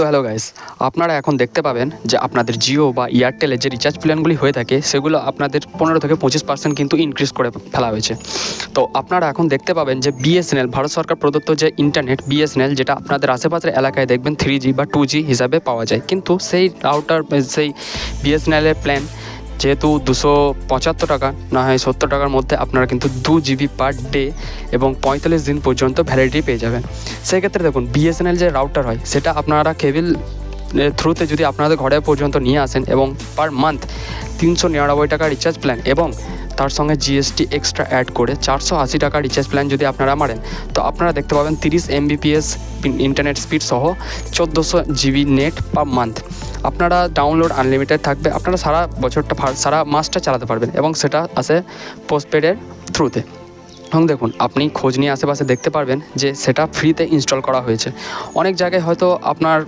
তো hello guys, আপনারা এখন দেখতে পাবেন যে আপনাদের জিও বা এয়ারটেলের যে রিচার্জ প্ল্যানগুলি হয়ে থাকে সেগুলো আপনাদের 15 থেকে 25% কিন্তু ইনক্রিজ করে ফেলা হয়েছে। তো আপনারা এখন দেখতে পাবেন যে বিএসএনএল ভারত সরকার প্রদত্ত যে ইন্টারনেট বিএসএনএল, যেটা আপনাদের আশেপাশের এলাকায় দেখবেন 3G বা 2G হিসাবে পাওয়া যায়, কিন্তু সেই রাউটার সেই বিএসএনএলের প্ল্যান যেহেতু 275 টাকা না হয় 70 টাকার মধ্যে আপনারা কিন্তু 2 GB পার ডে এবং 45 দিন পর্যন্ত ভ্যালিডিটি পেয়ে যাবেন। সেক্ষেত্রে দেখুন, বিএসএনএল যে রাউটার হয় সেটা আপনারা কেবল থ্রুতে যদি আপনাদের ঘরে পর্যন্ত নিয়ে আসেন এবং পার মান্থ 399 টাকা রিচার্জ প্ল্যান এবং তার সঙ্গে জিএসটি এক্সট্রা অ্যাড করে 480 টাকা রিচার্জ প্ল্যান যদি আপনারা মারেন, তো আপনারা দেখতে পাবেন 30 Mbps ইন্টারনেট স্পিড সহ 1400 GB নেট পার মান্থ। আপনারা ডাউনলোড আনলিমিটেড থাকবে, আপনারা সারা বছরটা সারা মাসটা চালাতে পারবেন এবং সেটা আসে পোস্টপেডের থ্রুতে। এবং দেখুন, আপনি খোঁজ নিয়ে আশেপাশে দেখতে পারবেন যে সেটা ফ্রিতে ইনস্টল করা হয়েছে। অনেক জায়গায় হয়তো আপনার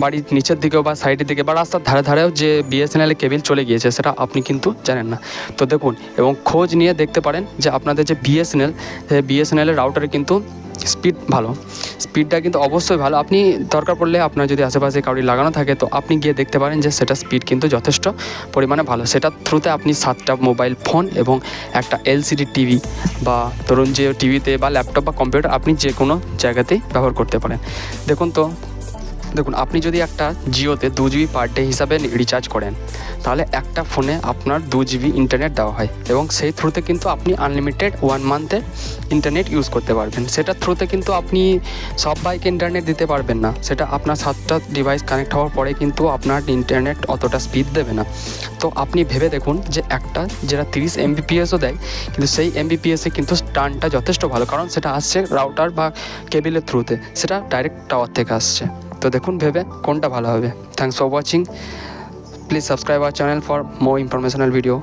বাড়ির নিচের দিকেও বা সাইডের দিকে বা রাস্তার ধারে ধারেও যে বিএসএনএল কেবল চলে গিয়েছে সেটা আপনি কিন্তু জানেন না। তো দেখুন এবং খোঁজ নিয়ে দেখতে পারেন যে আপনাদের যে বিএসএনএলের রাউটারে কিন্তু স্পিড ভালো, স্পিডটা কিন্তু অবশ্যই ভালো। আপনি দরকার পড়লে আপনার যদি আশেপাশে কাউরি লাগানো থাকে তো আপনি গিয়ে দেখতে পারেন যে সেটা স্পিড কিন্তু যথেষ্ট পরিমাণে ভালো। সেটার থ্রুতে আপনি 7টা মোবাইল ফোন এবং একটা এলসিডি টিভি বা ধরুন যে টিভিতে বা ল্যাপটপ বা কম্পিউটার আপনি যে কোনো জায়গাতেই ব্যবহার করতে পারেন। দেখুন আপনি যদি একটা জিওতে 2 GB পার ডে হিসাবে রিচার্জ করেন তাহলে একটা ফোনে আপনার 2 GB ইন্টারনেট দেওয়া হয় এবং সেই থ্রুতে কিন্তু আপনি আনলিমিটেড 1 মান্থের ইন্টারনেট ইউজ করতে পারবেন। সেটার থ্রুতে কিন্তু আপনি সব বাইকে ইন্টারনেট দিতে পারবেন না, সেটা আপনার 7টা ডিভাইস কানেক্ট হওয়ার পরে কিন্তু আপনার ইন্টারনেট অতটা স্পিড দেবে না। তো আপনি ভেবে দেখুন যে একটা যেটা 30 Mbpsও দেয় কিন্তু সেই Mbpsে কিন্তু টার্নটা যথেষ্ট ভালো, কারণ সেটা আসছে রাউটার বা কেবলের থ্রুতে, সেটা ডাইরেক্ট টাওয়ার থেকে আসছে। তো দেখুন ভেবে কোনটা ভালো হবে। Thanks for watching. Please subscribe our channel for more informational video.